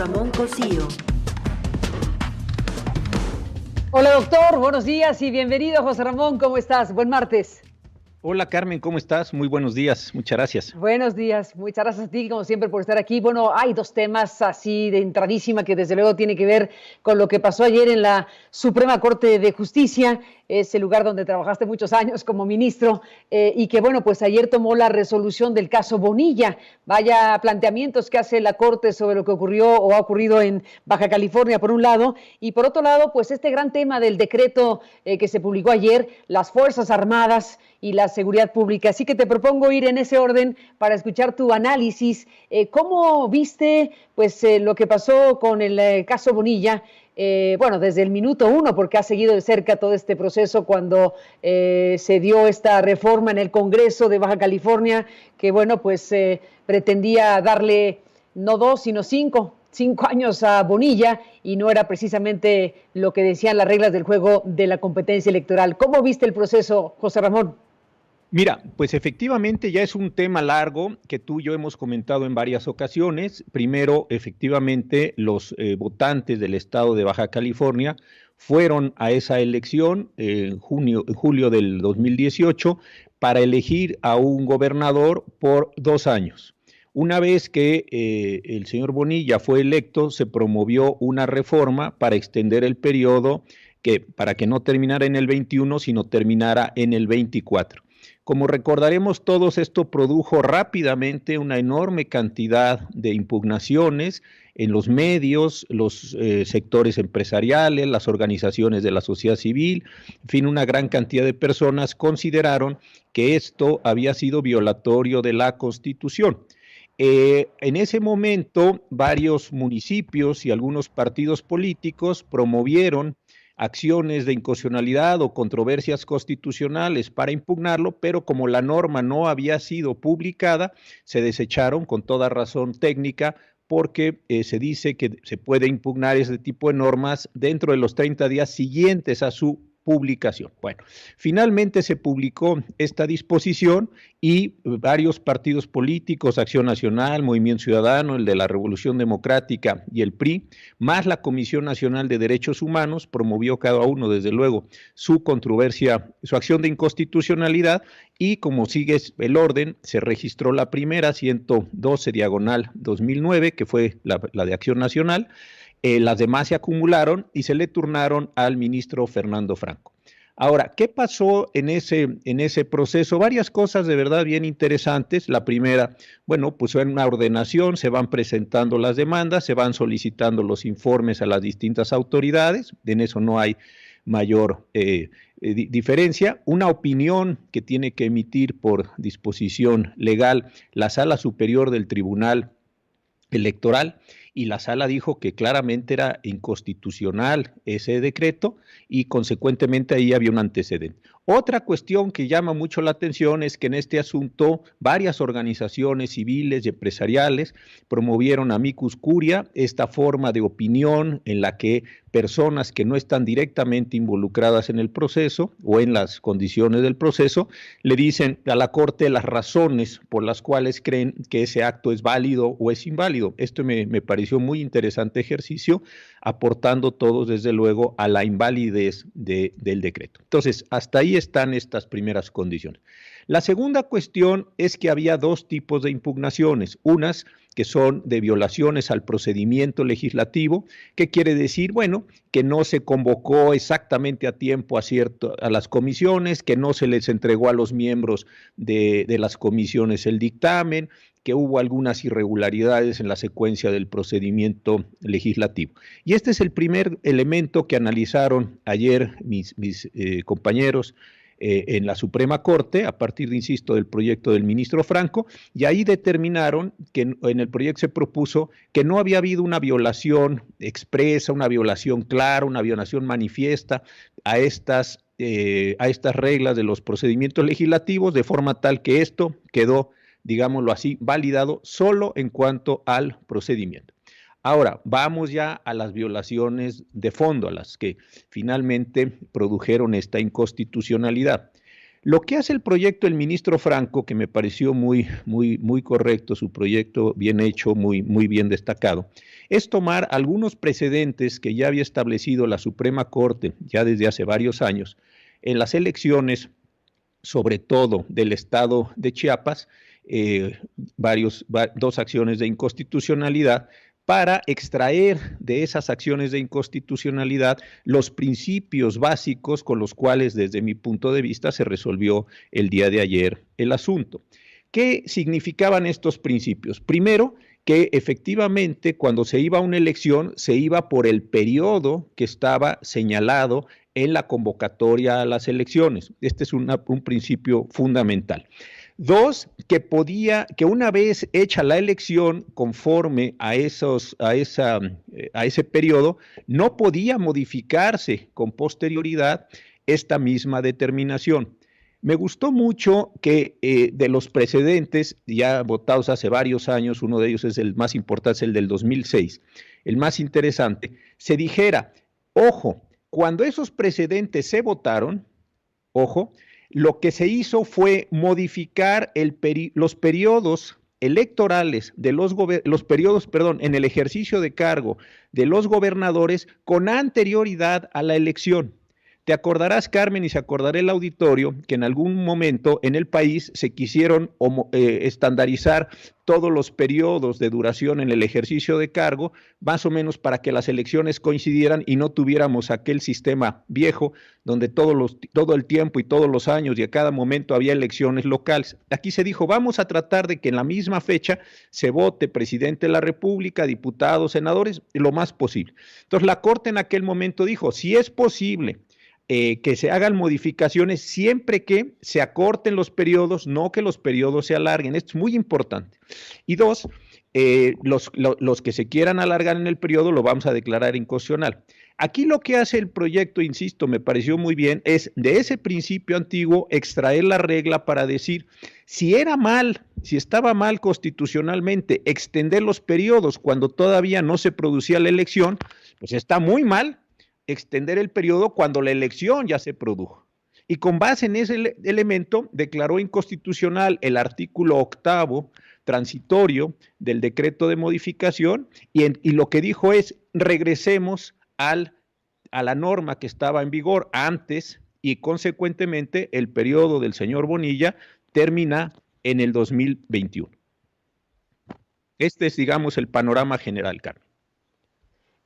Ramón Cosío. Hola doctor, buenos días y bienvenido José Ramón, ¿cómo estás? Buen martes. Hola Carmen, ¿cómo estás? Muy buenos días, muchas gracias. Buenos días, muchas gracias a ti como siempre por estar aquí. Bueno, hay dos temas así de entradísima que desde luego tiene que ver con lo que pasó ayer en la Suprema Corte de Justicia, ese lugar donde trabajaste muchos años como ministro y que bueno, pues ayer tomó la resolución del caso Bonilla. Vaya planteamientos que hace la Corte sobre lo que ocurrió o ha ocurrido en Baja California por un lado y por otro lado, pues este gran tema del decreto que se publicó ayer, las Fuerzas Armadas y la seguridad pública. Así que te propongo ir en ese orden para escuchar tu análisis. ¿Cómo viste pues, lo que pasó con el caso Bonilla? Bueno, desde el minuto uno, porque ha seguido de cerca todo este proceso cuando se dio esta reforma en el Congreso de Baja California, que bueno, pues pretendía darle no 2, sino 5 años a Bonilla y no era precisamente lo que decían las reglas del juego de la competencia electoral. ¿Cómo viste el proceso, José Ramón? Mira, pues efectivamente ya es un tema largo que tú y yo hemos comentado en varias ocasiones. Primero, efectivamente, los votantes del estado de Baja California fueron a esa elección en julio del 2018 para elegir a un gobernador por 2 años. Una vez que el señor Bonilla fue electo, se promovió una reforma para extender el periodo para que no terminara en el 21, sino terminara en el 24. Como recordaremos todos, esto produjo rápidamente una enorme cantidad de impugnaciones en los medios, los sectores empresariales, las organizaciones de la sociedad civil, en fin, una gran cantidad de personas consideraron que esto había sido violatorio de la Constitución. En ese momento, varios municipios y algunos partidos políticos promovieron acciones de inconstitucionalidad o controversias constitucionales para impugnarlo, pero como la norma no había sido publicada, se desecharon con toda razón técnica porque se dice que se puede impugnar ese tipo de normas dentro de los 30 días siguientes a su publicación. Bueno, finalmente se publicó esta disposición y varios partidos políticos, Acción Nacional, Movimiento Ciudadano, el de la Revolución Democrática y el PRI, más la Comisión Nacional de Derechos Humanos, promovió cada uno, desde luego, su controversia, su acción de inconstitucionalidad y como sigue el orden, se registró la primera, 112 diagonal 2009, que fue la de Acción Nacional. Las demás se acumularon y se le turnaron al ministro Fernando Franco. Ahora, ¿qué pasó en ese proceso? Varias cosas de verdad bien interesantes. La primera, bueno, pues en una ordenación se van presentando las demandas, se van solicitando los informes a las distintas autoridades, en eso no hay mayor diferencia. Una opinión que tiene que emitir por disposición legal la Sala Superior del Tribunal Electoral, y la sala dijo que claramente era inconstitucional ese decreto y consecuentemente ahí había un antecedente. Otra cuestión que llama mucho la atención es que en este asunto varias organizaciones civiles y empresariales promovieron amicus curia, esta forma de opinión en la que personas que no están directamente involucradas en el proceso o en las condiciones del proceso le dicen a la Corte las razones por las cuales creen que ese acto es válido o es inválido. Esto me pareció muy interesante ejercicio, aportando todos desde luego a la invalidez del decreto. Entonces, hasta ahí están estas primeras condiciones. La segunda cuestión es que había dos tipos de impugnaciones, unas que son de violaciones al procedimiento legislativo. ¿Qué quiere decir? Bueno, que no se convocó exactamente a tiempo a las comisiones, que no se les entregó a los miembros de las comisiones el dictamen, que hubo algunas irregularidades en la secuencia del procedimiento legislativo. Y este es el primer elemento que analizaron ayer mis compañeros en la Suprema Corte, a partir, insisto, del proyecto del ministro Franco, y ahí determinaron que en el proyecto se propuso que no había habido una violación expresa, una violación clara, una violación manifiesta a estas reglas de los procedimientos legislativos, de forma tal que esto quedó, digámoslo así, validado solo en cuanto al procedimiento. Ahora, vamos ya a las violaciones de fondo, a las que finalmente produjeron esta inconstitucionalidad. Lo que hace el proyecto el ministro Franco, que me pareció muy correcto, su proyecto bien hecho, muy bien destacado, es tomar algunos precedentes que ya había establecido la Suprema Corte ya desde hace varios años en las elecciones, sobre todo del estado de Chiapas, dos acciones de inconstitucionalidad, para extraer de esas acciones de inconstitucionalidad los principios básicos con los cuales, desde mi punto de vista, se resolvió el día de ayer el asunto. ¿Qué significaban estos principios? Primero, que efectivamente cuando se iba a una elección se iba por el periodo que estaba señalado en la convocatoria a las elecciones. Este es un principio fundamental. Dos, que una vez hecha la elección conforme a ese periodo, no podía modificarse con posterioridad esta misma determinación. Me gustó mucho que de los precedentes ya votados hace varios años, uno de ellos es el más importante, es el del 2006, el más interesante, se dijera, ojo, cuando esos precedentes se votaron, ojo, lo que se hizo fue modificar los periodos electorales de los periodos, perdón, en el ejercicio de cargo de los gobernadores con anterioridad a la elección. Te acordarás, Carmen, y se acordará el auditorio, que en algún momento en el país se quisieron estandarizar todos los periodos de duración en el ejercicio de cargo, más o menos para que las elecciones coincidieran y no tuviéramos aquel sistema viejo donde todo el tiempo y todos los años y a cada momento había elecciones locales. Aquí se dijo, vamos a tratar de que en la misma fecha se vote presidente de la República, diputados, senadores, lo más posible. Entonces la Corte en aquel momento dijo, si es posible que se hagan modificaciones siempre que se acorten los periodos, no que los periodos se alarguen. Esto es muy importante. Y dos, los que se quieran alargar en el periodo lo vamos a declarar inconstitucional. Aquí lo que hace el proyecto, insisto, me pareció muy bien, es de ese principio antiguo extraer la regla para decir si estaba mal constitucionalmente extender los periodos cuando todavía no se producía la elección, pues está muy mal extender el periodo cuando la elección ya se produjo. Y con base en ese elemento declaró inconstitucional el artículo 8º transitorio del decreto de modificación y lo que dijo es regresemos a la norma que estaba en vigor antes y consecuentemente el periodo del señor Bonilla termina en el 2021. Este es, digamos, el panorama general, Carmen.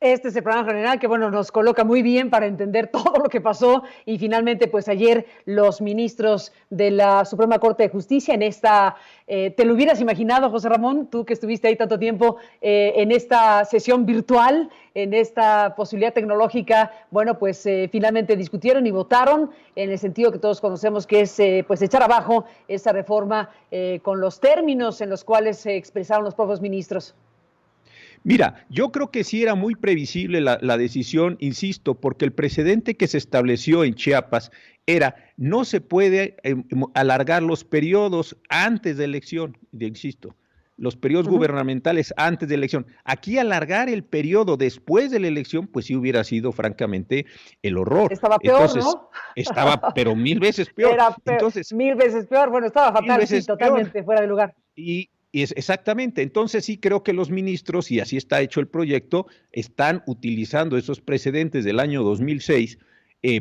Este es el programa general que, bueno, nos coloca muy bien para entender todo lo que pasó y finalmente, pues ayer los ministros de la Suprema Corte de Justicia en esta, ¿te lo hubieras imaginado, José Ramón, tú que estuviste ahí tanto tiempo en esta sesión virtual, en esta posibilidad tecnológica? Bueno, pues finalmente discutieron y votaron en el sentido que todos conocemos que es pues echar abajo esa reforma con los términos en los cuales se expresaron los propios ministros. Mira, yo creo que sí era muy previsible la decisión, insisto, porque el precedente que se estableció en Chiapas era, no se puede alargar los periodos antes de elección, insisto, los periodos gubernamentales antes de elección. Aquí alargar el periodo después de la elección, pues sí hubiera sido francamente el horror. Estaba peor, entonces, ¿no? Estaba, pero 1000 veces peor. Era entonces, 1000 veces peor, bueno, estaba fatal, sí, totalmente peor. Fuera de lugar. Exactamente, entonces sí creo que los ministros, y así está hecho el proyecto, están utilizando esos precedentes del año 2006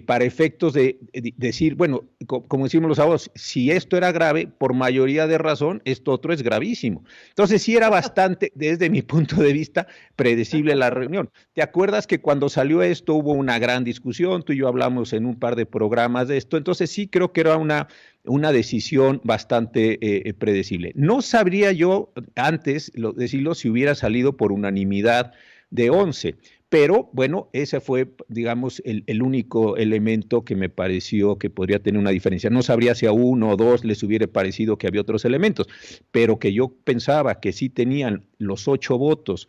para efectos de decir, bueno, como decimos los abogados, si esto era grave, por mayoría de razón, esto otro es gravísimo. Entonces sí era bastante, desde mi punto de vista, predecible la reunión. ¿Te acuerdas que cuando salió esto hubo una gran discusión? Tú y yo hablamos en un par de programas de esto, entonces sí creo que era una decisión bastante predecible. No sabría yo antes decirlo si hubiera salido por unanimidad de 11, pero bueno, ese fue, digamos, el único elemento que me pareció que podría tener una diferencia. No sabría si a uno o dos les hubiera parecido que había otros elementos, pero que yo pensaba que sí tenían los 8 votos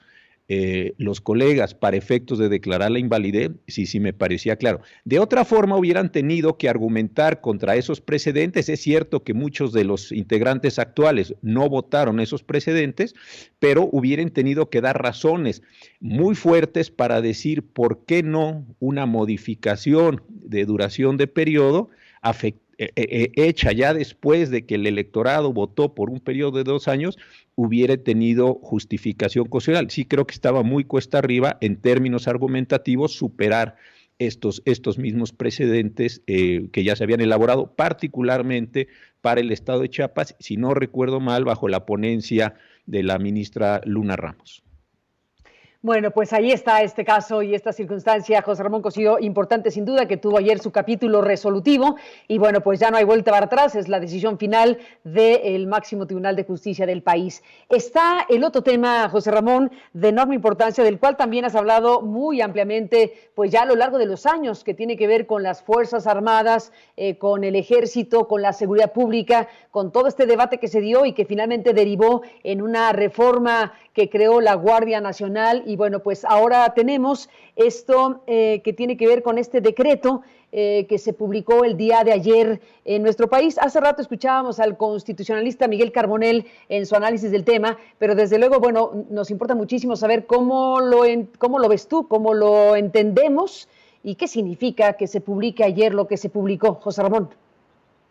los colegas para efectos de declarar la invalidez, sí me parecía claro. De otra forma hubieran tenido que argumentar contra esos precedentes. Es cierto que muchos de los integrantes actuales no votaron esos precedentes, pero hubieran tenido que dar razones muy fuertes para decir por qué no una modificación de duración de periodo hecha ya después de que el electorado votó por un periodo de 2 años, hubiera tenido justificación constitucional. Sí creo que estaba muy cuesta arriba en términos argumentativos superar estos mismos precedentes que ya se habían elaborado, particularmente para el estado de Chiapas, si no recuerdo mal, bajo la ponencia de la ministra Luna Ramos. Bueno, pues ahí está este caso y esta circunstancia, José Ramón Cosío, importante sin duda, que tuvo ayer su capítulo resolutivo y bueno, pues ya no hay vuelta para atrás, es la decisión final del máximo tribunal de justicia del país. Está el otro tema, José Ramón, de enorme importancia, del cual también has hablado muy ampliamente, pues ya a lo largo de los años, que tiene que ver con las Fuerzas Armadas, con el Ejército, con la seguridad pública, con todo este debate que se dio y que finalmente derivó en una reforma que creó la Guardia Nacional. Y bueno, pues ahora tenemos esto que tiene que ver con este decreto que se publicó el día de ayer en nuestro país. Hace rato escuchábamos al constitucionalista Miguel Carbonell en su análisis del tema, pero desde luego, bueno, nos importa muchísimo saber cómo lo ves tú, cómo lo entendemos y qué significa que se publique ayer lo que se publicó. José Ramón.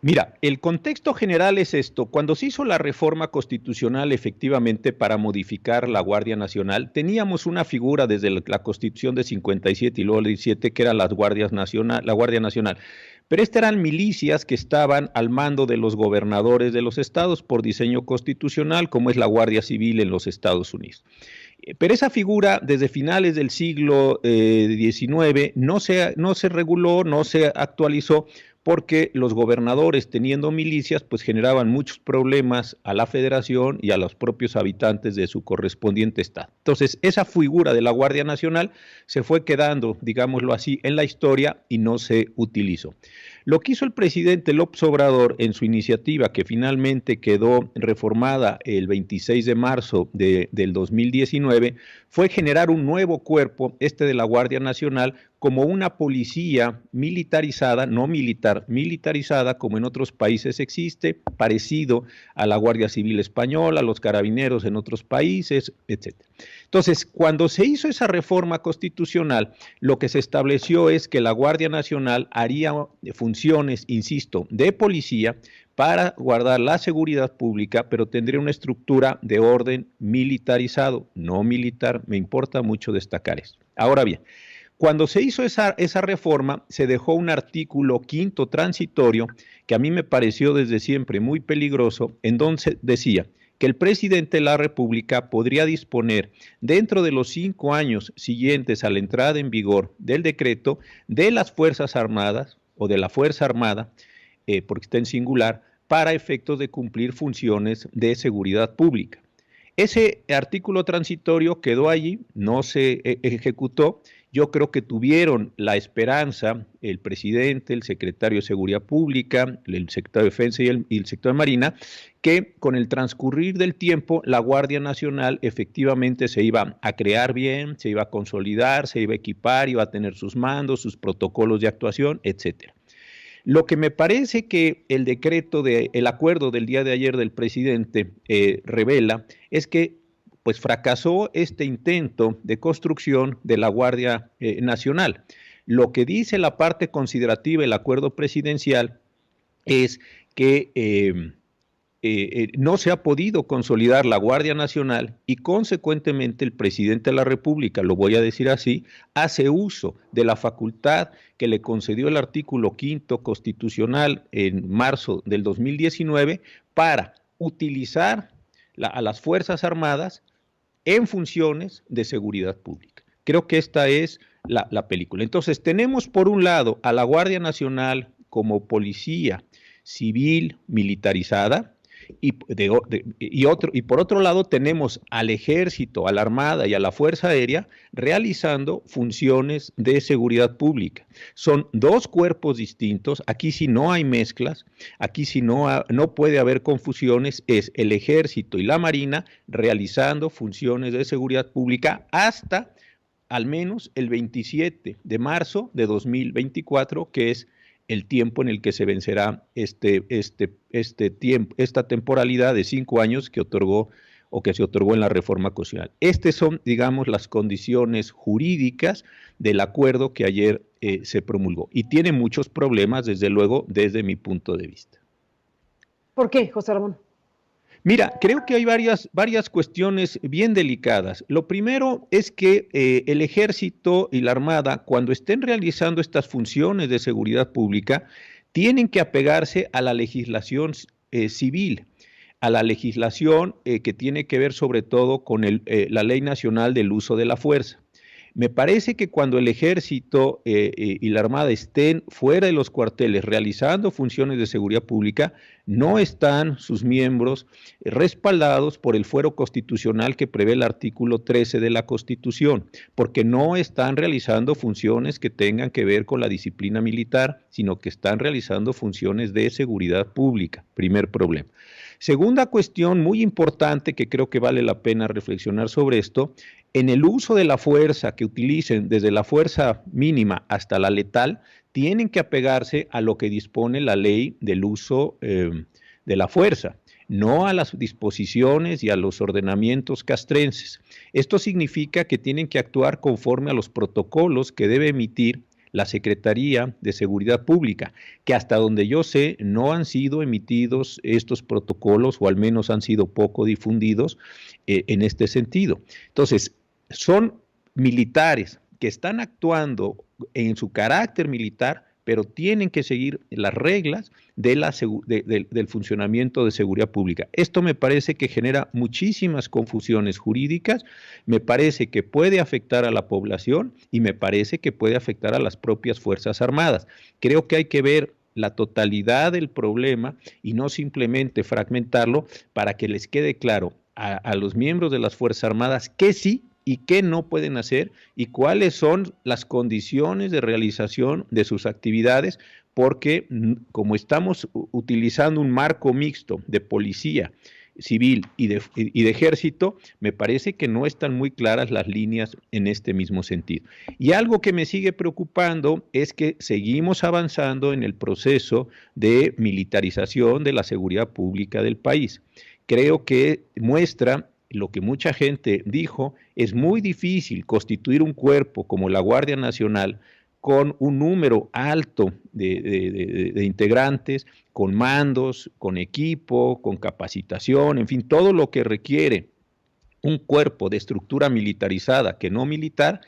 Mira, el contexto general es esto. Cuando se hizo la reforma constitucional efectivamente para modificar la Guardia Nacional, teníamos una figura desde la Constitución de 57 y luego el 17 que era la Guardia Nacional. Pero estas eran milicias que estaban al mando de los gobernadores de los estados por diseño constitucional, como es la Guardia Civil en los Estados Unidos. Pero esa figura desde finales del siglo XIX no se reguló, no se actualizó, porque los gobernadores teniendo milicias pues generaban muchos problemas a la federación y a los propios habitantes de su correspondiente estado. Entonces esa figura de la Guardia Nacional se fue quedando, digámoslo así, en la historia y no se utilizó. Lo que hizo el presidente López Obrador en su iniciativa, que finalmente quedó reformada el 26 de marzo del 2019, fue generar un nuevo cuerpo, este de la Guardia Nacional, como una policía militarizada, no militar, militarizada, como en otros países existe, parecido a la Guardia Civil Española, a los carabineros en otros países, etc. Entonces, cuando se hizo esa reforma constitucional, lo que se estableció es que la Guardia Nacional haría funciones, insisto, de policía para guardar la seguridad pública, pero tendría una estructura de orden militarizado, no militar. Me importa mucho destacar esto. Ahora bien, cuando se hizo esa reforma, se dejó un artículo 5º transitorio que a mí me pareció desde siempre muy peligroso, en donde decía que el presidente de la República podría disponer dentro de los 5 años siguientes a la entrada en vigor del decreto de las Fuerzas Armadas o de la Fuerza Armada, porque está en singular, para efectos de cumplir funciones de seguridad pública. Ese artículo transitorio quedó allí, no se ejecutó. Yo creo que tuvieron la esperanza el presidente, el secretario de Seguridad Pública, el secretario de Defensa y el secretario de Marina, que con el transcurrir del tiempo la Guardia Nacional efectivamente se iba a crear bien, se iba a consolidar, se iba a equipar, iba a tener sus mandos, sus protocolos de actuación, etcétera. Lo que me parece que el acuerdo del día de ayer del presidente revela es que pues fracasó este intento de construcción de la Guardia Nacional. Lo que dice la parte considerativa del acuerdo presidencial es que no se ha podido consolidar la Guardia Nacional y consecuentemente el presidente de la República, lo voy a decir así, hace uso de la facultad que le concedió el artículo 5º constitucional en marzo del 2019 para utilizar a las Fuerzas Armadas en funciones de seguridad pública. Creo que esta es la película. Entonces tenemos por un lado a la Guardia Nacional como policía civil militarizada, y por otro lado tenemos al Ejército, a la Armada y a la Fuerza Aérea realizando funciones de seguridad pública. Son dos cuerpos distintos, aquí sí no hay mezclas, aquí sí no puede haber confusiones, es el Ejército y la Marina realizando funciones de seguridad pública hasta al menos el 27 de marzo de 2024, que es el tiempo en el que se vencerá esta temporalidad de 5 años que otorgó o que se otorgó en la reforma constitucional. Estas son, digamos, las condiciones jurídicas del acuerdo que ayer se promulgó y tiene muchos problemas, desde luego, desde mi punto de vista. ¿Por qué, José Ramón? Mira, creo que hay varias cuestiones bien delicadas. Lo primero es que el Ejército y la Armada, cuando estén realizando estas funciones de seguridad pública, tienen que apegarse a la legislación civil, a la legislación que tiene que ver sobre todo con la Ley Nacional del Uso de la Fuerza. Me parece que cuando el Ejército y la Armada estén fuera de los cuarteles realizando funciones de seguridad pública, no están sus miembros respaldados por el fuero constitucional que prevé el artículo 13 de la Constitución, porque no están realizando funciones que tengan que ver con la disciplina militar, sino que están realizando funciones de seguridad pública. Primer problema. Segunda cuestión muy importante que creo que vale la pena reflexionar sobre esto, en el uso de la fuerza que utilicen desde la fuerza mínima hasta la letal, tienen que apegarse a lo que dispone la ley del uso de la fuerza, no a las disposiciones y a los ordenamientos castrenses. Esto significa que tienen que actuar conforme a los protocolos que debe emitir la Secretaría de Seguridad Pública, que hasta donde yo sé no han sido emitidos estos protocolos, o al menos han sido poco difundidos en este sentido. Entonces, son militares que están actuando en su carácter militar, pero tienen que seguir las reglas del funcionamiento de seguridad pública. Esto me parece que genera muchísimas confusiones jurídicas, me parece que puede afectar a la población y me parece que puede afectar a las propias Fuerzas Armadas. Creo que hay que ver la totalidad del problema y no simplemente fragmentarlo para que les quede claro a los miembros de las Fuerzas Armadas que sí y qué no pueden hacer y cuáles son las condiciones de realización de sus actividades, porque como estamos utilizando un marco mixto de policía civil y de ejército, me parece que no están muy claras las líneas en este mismo sentido. Y algo que me sigue preocupando es que seguimos avanzando en el proceso de militarización de la seguridad pública del país. Creo que muestra lo que mucha gente dijo, es muy difícil constituir un cuerpo como la Guardia Nacional con un número alto de integrantes, con mandos, con equipo, con capacitación, en fin, todo lo que requiere un cuerpo de estructura militarizada que no militar,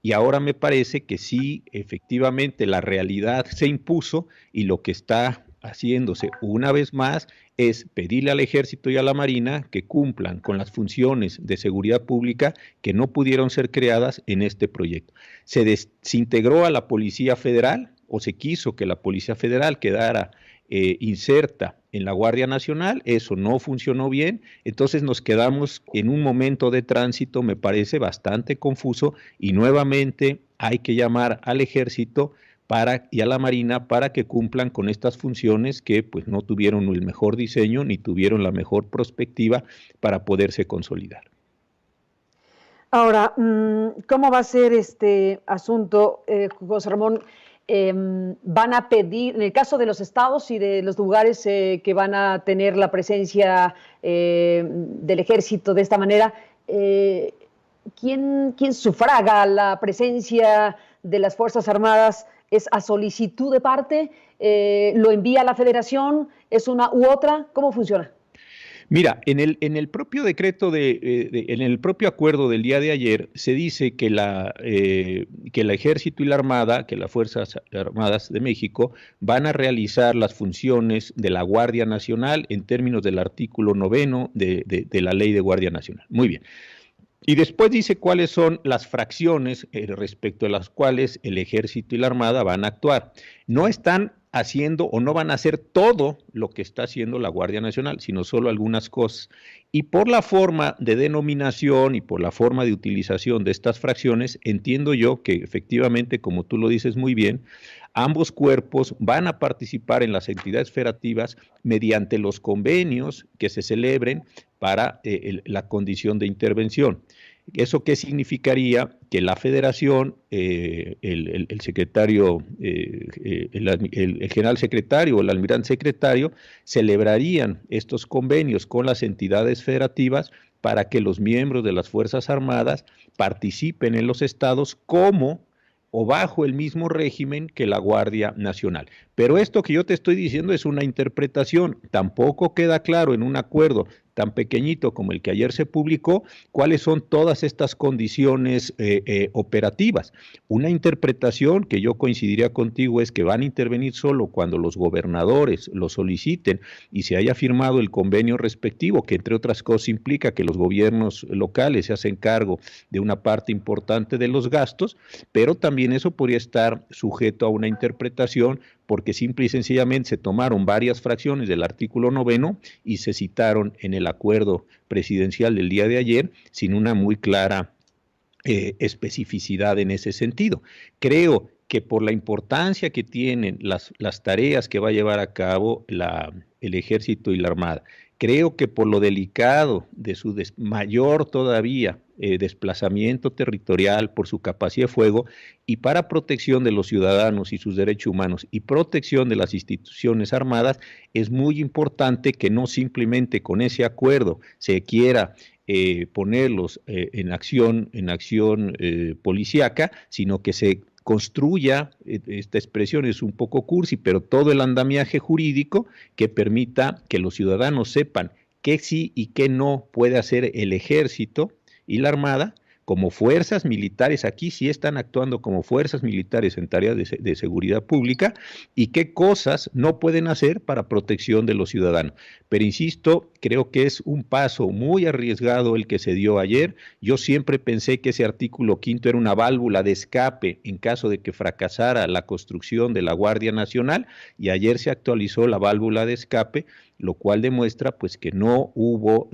y ahora me parece que sí, efectivamente, la realidad se impuso y lo que está haciéndose una vez más es pedirle al Ejército y a la Marina que cumplan con las funciones de seguridad pública que no pudieron ser creadas en este proyecto. Se desintegró a la Policía Federal, o se quiso que la Policía Federal quedara inserta en la Guardia Nacional, eso no funcionó bien, entonces nos quedamos en un momento de tránsito, me parece bastante confuso, y nuevamente hay que llamar al Ejército y a la Marina para que cumplan con estas funciones que pues no tuvieron el mejor diseño ni tuvieron la mejor perspectiva para poderse consolidar. Ahora, ¿cómo va a ser este asunto, José Ramón? Van a pedir, en el caso de los estados y de los lugares que van a tener la presencia del Ejército de esta manera, ¿quién sufraga la presencia de las Fuerzas Armadas? ¿Es a solicitud de parte? ¿Lo envía a la Federación? ¿Es una u otra? ¿Cómo funciona? Mira, en el propio decreto, en el propio acuerdo del día de ayer, se dice que el Ejército y la Armada, que las Fuerzas Armadas de México, van a realizar las funciones de la Guardia Nacional en términos del artículo 9 de la Ley de Guardia Nacional. Muy bien. Y después dice cuáles son las fracciones respecto a las cuales el Ejército y la Armada van a actuar. No están haciendo o no van a hacer todo lo que está haciendo la Guardia Nacional, sino solo algunas cosas. Y por la forma de denominación y por la forma de utilización de estas fracciones, entiendo yo que efectivamente, como tú lo dices muy bien, ambos cuerpos van a participar en las entidades federativas mediante los convenios que se celebren para la condición de intervención. ¿Eso qué significaría? Que la Federación, el secretario, el general secretario o el almirante secretario celebrarían estos convenios con las entidades federativas para que los miembros de las Fuerzas Armadas participen en los estados como o bajo el mismo régimen que la Guardia Nacional. Pero esto que yo te estoy diciendo es una interpretación. Tampoco queda claro en un acuerdo tan pequeñito como el que ayer se publicó, cuáles son todas estas condiciones operativas. Una interpretación que yo coincidiría contigo es que van a intervenir solo cuando los gobernadores lo soliciten y se haya firmado el convenio respectivo, que entre otras cosas implica que los gobiernos locales se hacen cargo de una parte importante de los gastos, pero también eso podría estar sujeto a una interpretación porque simple y sencillamente se tomaron varias fracciones del artículo 9 y se citaron en el acuerdo presidencial del día de ayer sin una muy clara especificidad en ese sentido. Creo que por la importancia que tienen las tareas que va a llevar a cabo el Ejército y la Armada, creo que por lo delicado de su mayor todavía desplazamiento territorial, por su capacidad de fuego y para protección de los ciudadanos y sus derechos humanos y protección de las instituciones armadas, es muy importante que no simplemente con ese acuerdo se quiera ponerlos en acción policíaca, sino que se construya, esta expresión es un poco cursi, pero todo el andamiaje jurídico que permita que los ciudadanos sepan qué sí y qué no puede hacer el Ejército y la Armada como fuerzas militares. Aquí sí están actuando como fuerzas militares en tareas de seguridad pública y qué cosas no pueden hacer para protección de los ciudadanos. Pero insisto, creo que es un paso muy arriesgado el que se dio ayer. Yo siempre pensé que ese artículo 5 era una válvula de escape en caso de que fracasara la construcción de la Guardia Nacional y ayer se actualizó la válvula de escape, lo cual demuestra pues que no hubo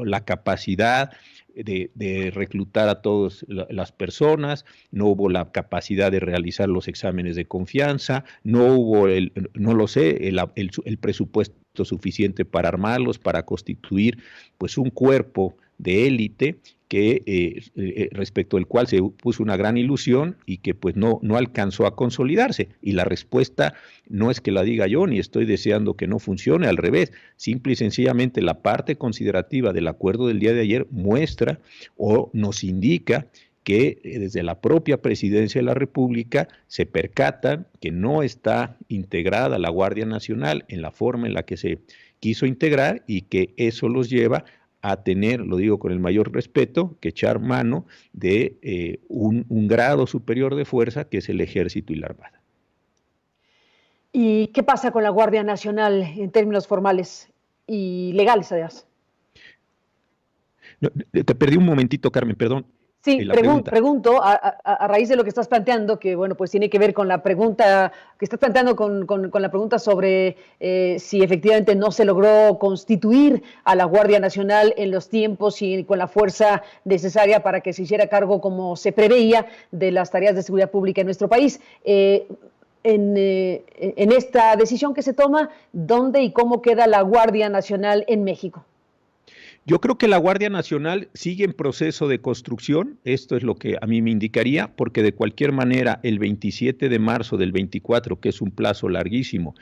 la capacidad de reclutar a todas las personas, no hubo la capacidad de realizar los exámenes de confianza, no hubo el presupuesto suficiente para armarlos, para constituir pues un cuerpo de élite que respecto al cual se puso una gran ilusión y que pues no alcanzó a consolidarse. Y la respuesta no es que la diga yo, ni estoy deseando que no funcione, al revés, simple y sencillamente la parte considerativa del acuerdo del día de ayer muestra o nos indica que desde la propia Presidencia de la República se percatan que no está integrada la Guardia Nacional en la forma en la que se quiso integrar y que eso los lleva a tener, lo digo con el mayor respeto, que echar mano de un grado superior de fuerza que es el Ejército y la Armada. ¿Y qué pasa con la Guardia Nacional en términos formales y legales, además? No, te perdí un momentito, Carmen, perdón. Sí, pregunto a raíz de lo que estás planteando, que bueno, pues tiene que ver con la pregunta que estás planteando con la pregunta sobre si efectivamente no se logró constituir a la Guardia Nacional en los tiempos y con la fuerza necesaria para que se hiciera cargo, como se preveía, de las tareas de seguridad pública en nuestro país. En esta decisión que se toma, ¿dónde y cómo queda la Guardia Nacional en México? Yo creo que la Guardia Nacional sigue en proceso de construcción, esto es lo que a mí me indicaría, porque de cualquier manera el 27 de marzo del 24, que es un plazo larguísimo,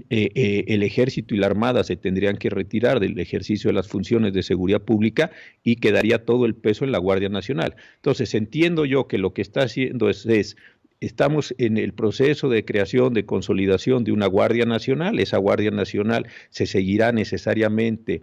el Ejército y la Armada se tendrían que retirar del ejercicio de las funciones de seguridad pública y quedaría todo el peso en la Guardia Nacional. Entonces entiendo yo que lo que está haciendo estamos en el proceso de creación, de consolidación de una Guardia Nacional. Esa Guardia Nacional se seguirá necesariamente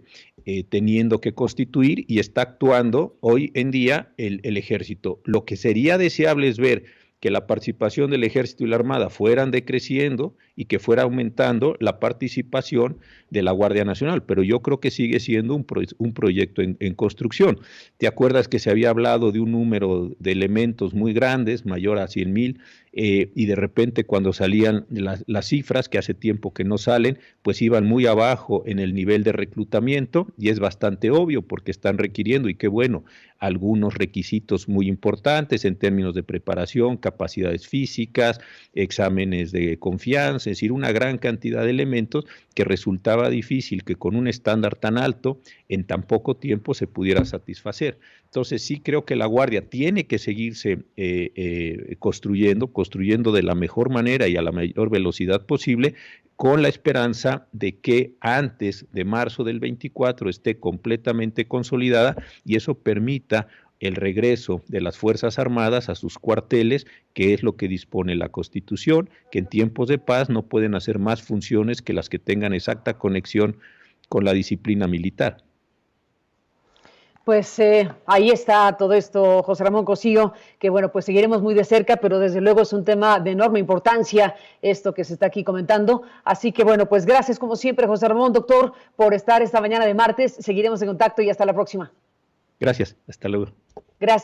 teniendo que constituir y está actuando hoy en día el Ejército. Lo que sería deseable es ver que la participación del Ejército y la Armada fueran decreciendo y que fuera aumentando la participación de la Guardia Nacional, pero yo creo que sigue siendo un proyecto en construcción. ¿Te acuerdas que se había hablado de un número de elementos muy grandes, mayor a 100,000, y de repente cuando salían las cifras, que hace tiempo que no salen, pues iban muy abajo en el nivel de reclutamiento, y es bastante obvio porque están requiriendo, y qué bueno, algunos requisitos muy importantes en términos de preparación, capacidades físicas, exámenes de confianza, es decir, una gran cantidad de elementos que resultaba difícil que con un estándar tan alto en tan poco tiempo se pudiera satisfacer. Entonces sí creo que la Guardia tiene que seguirse construyendo de la mejor manera y a la mayor velocidad posible, con la esperanza de que antes de marzo del 24 esté completamente consolidada y eso permita el regreso de las Fuerzas Armadas a sus cuarteles, que es lo que dispone la Constitución, que en tiempos de paz no pueden hacer más funciones que las que tengan exacta conexión con la disciplina militar. Pues ahí está todo esto, José Ramón Cosío, que bueno, pues seguiremos muy de cerca, pero desde luego es un tema de enorme importancia esto que se está aquí comentando. Así que bueno, pues gracias como siempre, José Ramón, doctor, por estar esta mañana de martes. Seguiremos en contacto y hasta la próxima. Gracias, hasta luego. Gracias.